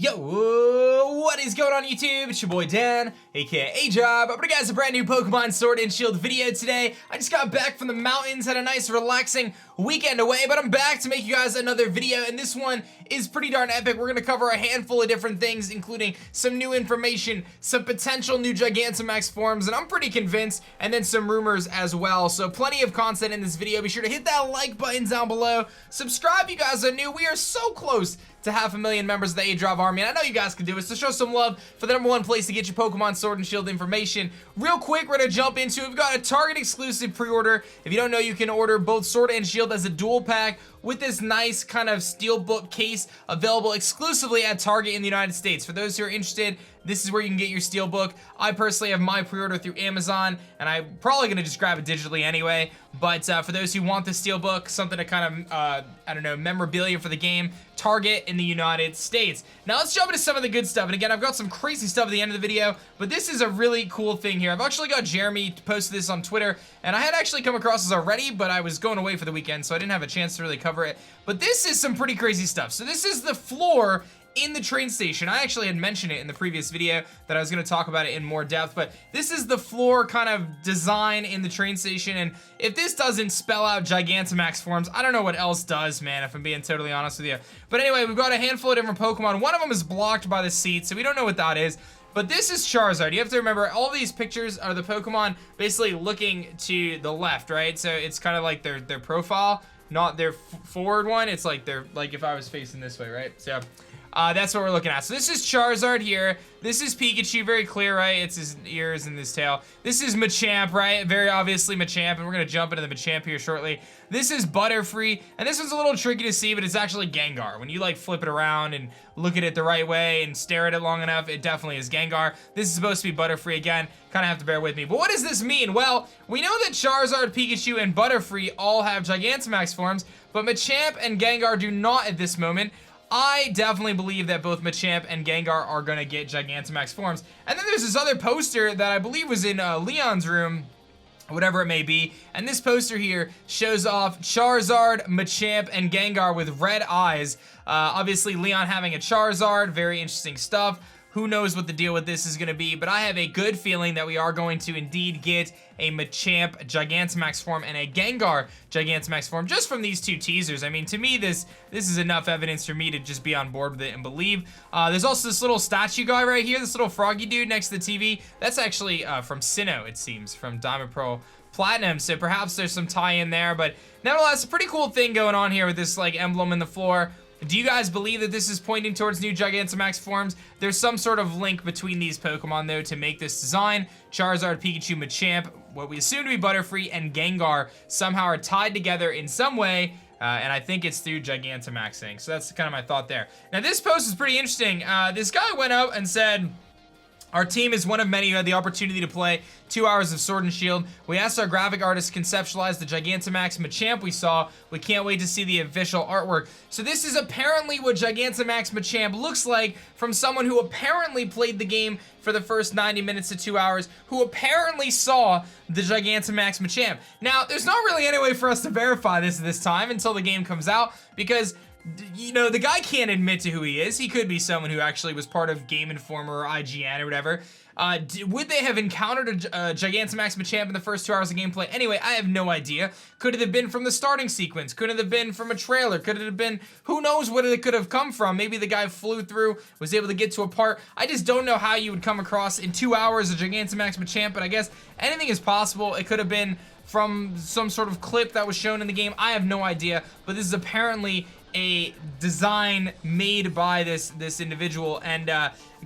Yo, what is going on YouTube? It's your boy Dan, aka A-Job. I'm bringing you guys a brand new Pokemon Sword and Shield video today. I just got back from the mountains, had a nice relaxing weekend away, but I'm back to make you guys another video, and this one is pretty darn epic. We're gonna cover a handful of different things, including some new information, some potential new Gigantamax forms, and I'm pretty convinced, and then some rumors as well. So plenty of content in this video. Be sure to hit that like button down below. Subscribe if you guys are new. We are so close to 500,000 members of the A-Drop Army, and I know you guys can do it, so show some love for the #1 place to get your Pokemon Sword and Shield information. Real quick, we're gonna jump into it. We've got a Target exclusive pre-order. If you don't know, you can order both Sword and Shield as a dual pack with this nice kind of steelbook case available exclusively at Target in the United States. For those who are interested, this is where you can get your steelbook. I personally have my pre-order through Amazon, and I'm probably gonna just grab it digitally anyway. But for those who want the steelbook, something to kind of, I don't know, memorabilia for the game, Target in the United States. Now let's jump into some of the good stuff. And again, I've got some crazy stuff at the end of the video, but this is a really cool thing here. I've actually got Jeremy to post this on Twitter, and I had actually come across this already, but I was going away for the weekend, so I didn't have a chance to really cover it. But this is some pretty crazy stuff. So this is the floor in the train station. I actually had mentioned it in the previous video that I was going to talk about it in more depth, but this is the floor kind of design in the train station, and if this doesn't spell out Gigantamax forms, I don't know what else does, man, if I'm being totally honest with you. But anyway, we've got a handful of different Pokemon. One of them is blocked by the seat, so we don't know what that is. But this is Charizard. You have to remember, all these pictures are the Pokemon basically looking to the left, right? So it's kind of like their profile, not their forward one. It's like if I was facing this way, right? So that's what we're looking at. So this is Charizard here. This is Pikachu, very clear, right? It's his ears and his tail. This is Machamp, right? Very obviously Machamp, and we're gonna jump into the Machamp here shortly. This is Butterfree, and this one's a little tricky to see, but it's actually Gengar. When you like flip it around and look at it the right way and stare at it long enough, it definitely is Gengar. This is supposed to be Butterfree again. Kind of have to bear with me. But what does this mean? Well, we know that Charizard, Pikachu, and Butterfree all have Gigantamax forms, but Machamp and Gengar do not at this moment. I definitely believe that both Machamp and Gengar are gonna get Gigantamax forms. And then there's this other poster that I believe was in Leon's room, whatever it may be, and this poster here shows off Charizard, Machamp, and Gengar with red eyes. Obviously Leon having a Charizard, very interesting stuff. Who knows what the deal with this is going to be, but I have a good feeling that we are going to indeed get a Machamp Gigantamax form and a Gengar Gigantamax form just from these two teasers. I mean, to me, this is enough evidence for me to just be on board with it and believe. There's also this little statue guy right here, this little froggy dude next to the TV. That's actually from Sinnoh, it seems, from Diamond Pearl Platinum, so perhaps there's some tie-in there, but nevertheless, a pretty cool thing going on here with this like emblem in the floor. Do you guys believe that this is pointing towards new Gigantamax forms? There's some sort of link between these Pokemon, though, to make this design. Charizard, Pikachu, Machamp, what we assume to be Butterfree, and Gengar somehow are tied together in some way, and I think it's through Gigantamaxing. So that's kind of my thought there. Now, this post is pretty interesting. This guy went out and said, our team is one of many who had the opportunity to play 2 hours of Sword and Shield. We asked our graphic artist to conceptualize the Gigantamax Machamp we saw. We can't wait to see the official artwork. So this is apparently what Gigantamax Machamp looks like from someone who apparently played the game for the first 90 minutes to 2 hours, who apparently saw the Gigantamax Machamp. Now, there's not really any way for us to verify this time until the game comes out, because you know, the guy can't admit to who he is. He could be someone who actually was part of Game Informer or IGN or whatever. Would they have encountered a Gigantamax Machamp in the first 2 hours of gameplay? Anyway, I have no idea. Could it have been from the starting sequence? Could it have been from a trailer? Could it have been, who knows what it could have come from? Maybe the guy flew through, was able to get to a part. I just don't know how you would come across in 2 hours a Gigantamax Machamp, but I guess anything is possible. It could have been from some sort of clip that was shown in the game. I have no idea, but this is apparently a design made by this individual and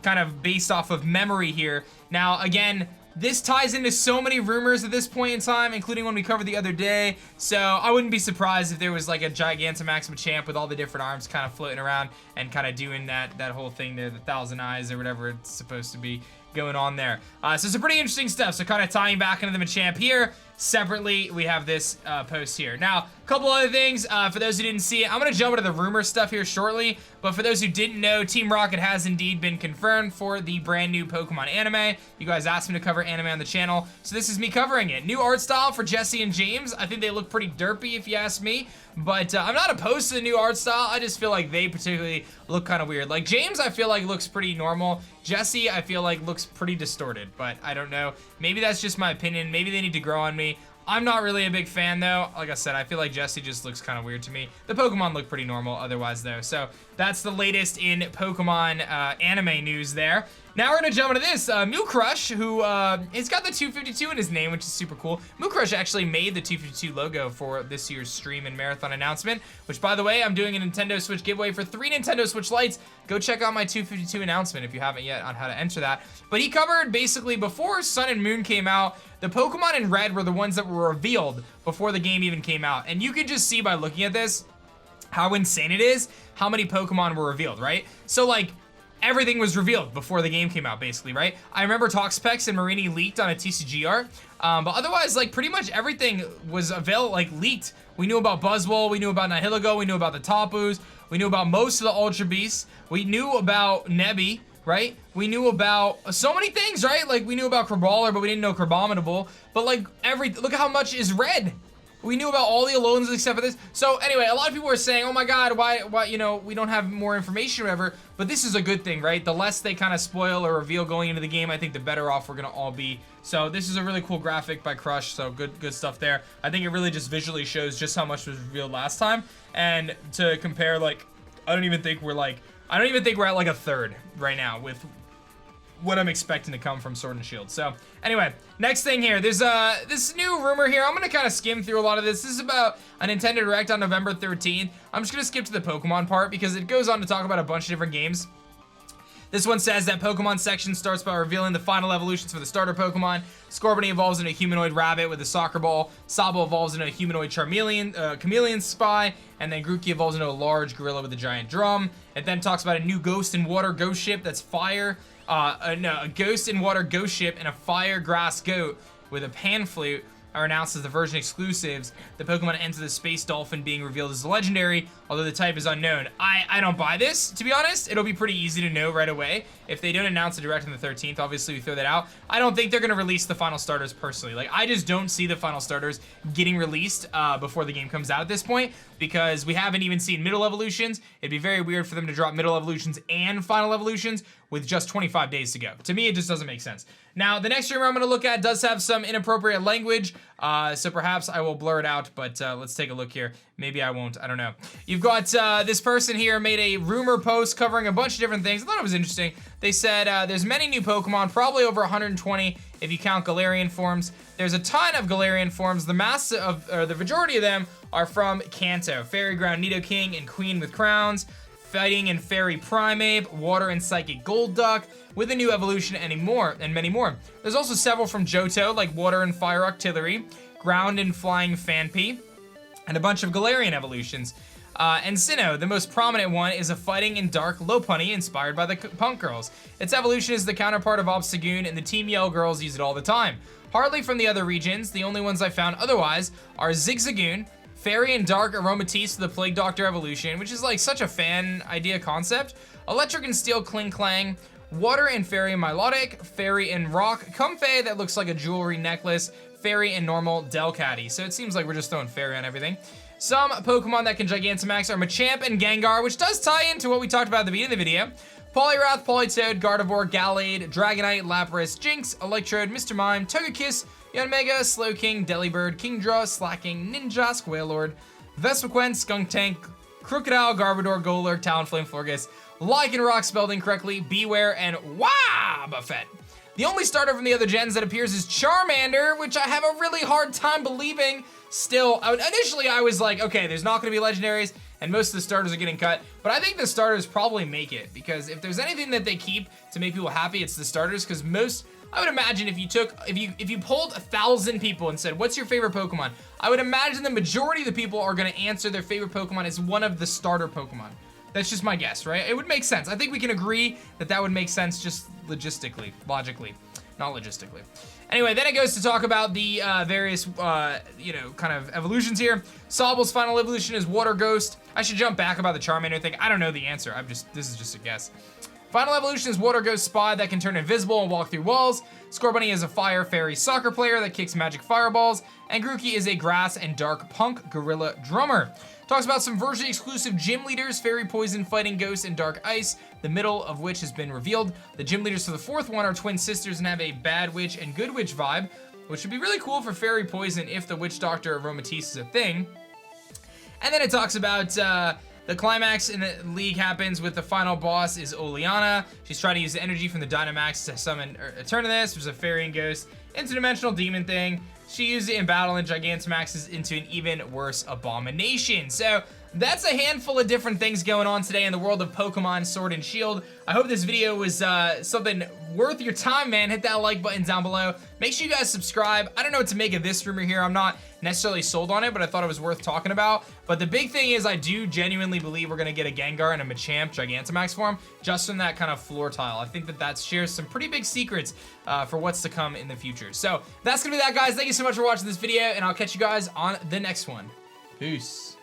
kind of based off of memory here. Now, again, this ties into so many rumors at this point in time, including one we covered the other day, so I wouldn't be surprised if there was like a Gigantamax Machamp with all the different arms kind of floating around and kind of doing that whole thing there, the thousand eyes or whatever it's supposed to be going on there. So some pretty interesting stuff. So kind of tying back into the Machamp here. Separately, we have this post here. Now, a couple other things. For those who didn't see it, I'm going to jump into the rumor stuff here shortly. But for those who didn't know, Team Rocket has indeed been confirmed for the brand new Pokemon anime. You guys asked me to cover anime on the channel, so this is me covering it. New art style for Jessie and James. I think they look pretty derpy if you ask me, but I'm not opposed to the new art style. I just feel like they particularly look kind of weird. Like James, I feel like looks pretty normal. Jessie, I feel like looks pretty distorted, but I don't know. Maybe that's just my opinion. Maybe they need to grow on me. I'm not really a big fan though. Like I said, I feel like Jessie just looks kind of weird to me. The Pokemon look pretty normal otherwise though. So that's the latest in Pokemon anime news there. Now we're gonna jump into this. Moocrush, who he's got the 252 in his name, which is super cool. Moocrush actually made the 252 logo for this year's stream and marathon announcement, which by the way, I'm doing a Nintendo Switch giveaway for 3 Nintendo Switch Lites. Go check out my 252 announcement if you haven't yet on how to enter that. But he covered basically before Sun and Moon came out, the Pokemon in red were the ones that were revealed before the game even came out. And you could just see by looking at this how insane it is, how many Pokemon were revealed, right? So like, everything was revealed before the game came out, basically, right? I remember Toxapex and Marini leaked on a TCG art, but otherwise, like, pretty much everything was leaked. We knew about Buzzwole, we knew about Nihilego, we knew about the Tapus, we knew about most of the Ultra Beasts, we knew about Nebby, right? We knew about so many things, right? Like, we knew about Crabrawler, but we didn't know Crabominable, but like, look at how much is red. We knew about all the Alones except for this. So anyway, a lot of people were saying, oh my god, why, you know, we don't have more information or whatever, but this is a good thing, right? The less they kind of spoil or reveal going into the game, I think the better off we're gonna all be. So this is a really cool graphic by Crush, so good stuff there. I think it really just visually shows just how much was revealed last time, and to compare, like, I don't even think we're at like a third right now with what I'm expecting to come from Sword and Shield. So anyway, next thing here, there's this new rumor here. I'm gonna kind of skim through a lot of this. This is about a Nintendo Direct on November 13th. I'm just gonna skip to the Pokemon part because it goes on to talk about a bunch of different games. This one says that Pokemon section starts by revealing the final evolutions for the starter Pokemon. Scorbunny evolves into a humanoid rabbit with a soccer ball. Sabo evolves into a humanoid chameleon spy. And then Grookey evolves into a large gorilla with a giant drum. It then talks about a new Ghost and Water ghost ship that's fire. A Ghost and Water ghost ship and a fire grass goat with a pan flute are announced as the version exclusives. The Pokemon Enter the Space Dolphin being revealed as legendary, although the type is unknown. I don't buy this, to be honest. It'll be pretty easy to know right away. If they don't announce a Direct on the 13th, obviously we throw that out. I don't think they're gonna release the final starters personally. Like, I just don't see the final starters getting released before the game comes out at this point, because we haven't even seen middle evolutions. It'd be very weird for them to drop middle evolutions and final evolutions with just 25 days to go. To me, it just doesn't make sense. Now, the next rumor I'm gonna look at does have some inappropriate language, so perhaps I will blur it out, but let's take a look here. Maybe I won't, I don't know. You've got this person here made a rumor post covering a bunch of different things. I thought it was interesting. They said there's many new Pokemon, probably over 120 if you count Galarian forms. There's a ton of Galarian forms. The majority of them are from Kanto. Fairy Ground Nidoking and Queen with crowns. Fighting and Fairy Primeape, Water and Psychic Golduck, with a new evolution and many more. There's also several from Johto, like Water and Fire Octillery, Ground and Flying Phanpy, and a bunch of Galarian evolutions. And Sinnoh, the most prominent one, is a Fighting and Dark Lopunny inspired by the Punk Girls. Its evolution is the counterpart of Obstagoon, and the Team Yell girls use it all the time. Hardly from the other regions, the only ones I found otherwise are Zigzagoon, Fairy and Dark Aromatisse with the Plague Doctor evolution, which is like such a fan idea concept. Electric and Steel Kling-Klang, Water and Fairy Milotic, Fairy and Rock Comfey that looks like a jewelry necklace, Fairy and Normal Delcatty. So it seems like we're just throwing Fairy on everything. Some Pokemon that can Gigantamax are Machamp and Gengar, which does tie into what we talked about at the beginning of the video. Poliwrath, Politoed, Gardevoir, Gallade, Dragonite, Lapras, Jinx, Electrode, Mr. Mime, Togekiss, Yanmega, Slowking, Delibird, Kingdra, Slacking, Ninjask, Wailord, Vespiquen, Skuntank, Crocodile, Garbodor, Golurk, Talonflame, Florges, Lycanroc spelled incorrectly, Beware, and Wobbuffet. The only starter from the other gens that appears is Charmander, which I have a really hard time believing. Still, initially I was like, okay, there's not gonna be legendaries, and most of the starters are getting cut, but I think the starters probably make it, because if there's anything that they keep to make people happy, it's the starters, because I would imagine if you polled 1,000 people and said, what's your favorite Pokemon? I would imagine the majority of the people are gonna answer their favorite Pokemon as one of the starter Pokemon. That's just my guess, right? It would make sense. I think we can agree that that would make sense just logistically, logically. not logistically. Anyway, then it goes to talk about the various, you know, kind of evolutions here. Sobble's final evolution is Water Ghost. I should jump back about the Charmander thing. I don't know the answer. This is just a guess. Final evolution is Water Ghost Spy that can turn invisible and walk through walls. Scorbunny is a Fire Fairy soccer player that kicks magic fireballs. And Grookey is a Grass and Dark Punk Gorilla Drummer. Talks about some version exclusive gym leaders, Fairy Poison, Fighting Ghost, and Dark Ice, the middle of which has been revealed. The gym leaders for the fourth one are twin sisters and have a Bad Witch and Good Witch vibe, which would be really cool for Fairy Poison if the Witch Doctor of Aromatisse is a thing. And then it talks about the climax in the league happens with the final boss is Oleana. She's trying to use the energy from the Dynamax to summon Eternatus, which is a fairy and ghost, interdimensional demon thing. She used it in battle and Gigantamaxes into an even worse abomination. So that's a handful of different things going on today in the world of Pokemon Sword and Shield. I hope this video was something worth your time, man. Hit that like button down below. Make sure you guys subscribe. I don't know what to make of this rumor here. I'm not necessarily sold on it, but I thought it was worth talking about. But the big thing is I do genuinely believe we're going to get a Gengar and a Machamp Gigantamax form just from that kind of floor tile. I think that shares some pretty big secrets for what's to come in the future. So that's going to be that, guys. Thank you so much for watching this video, and I'll catch you guys on the next one. Peace.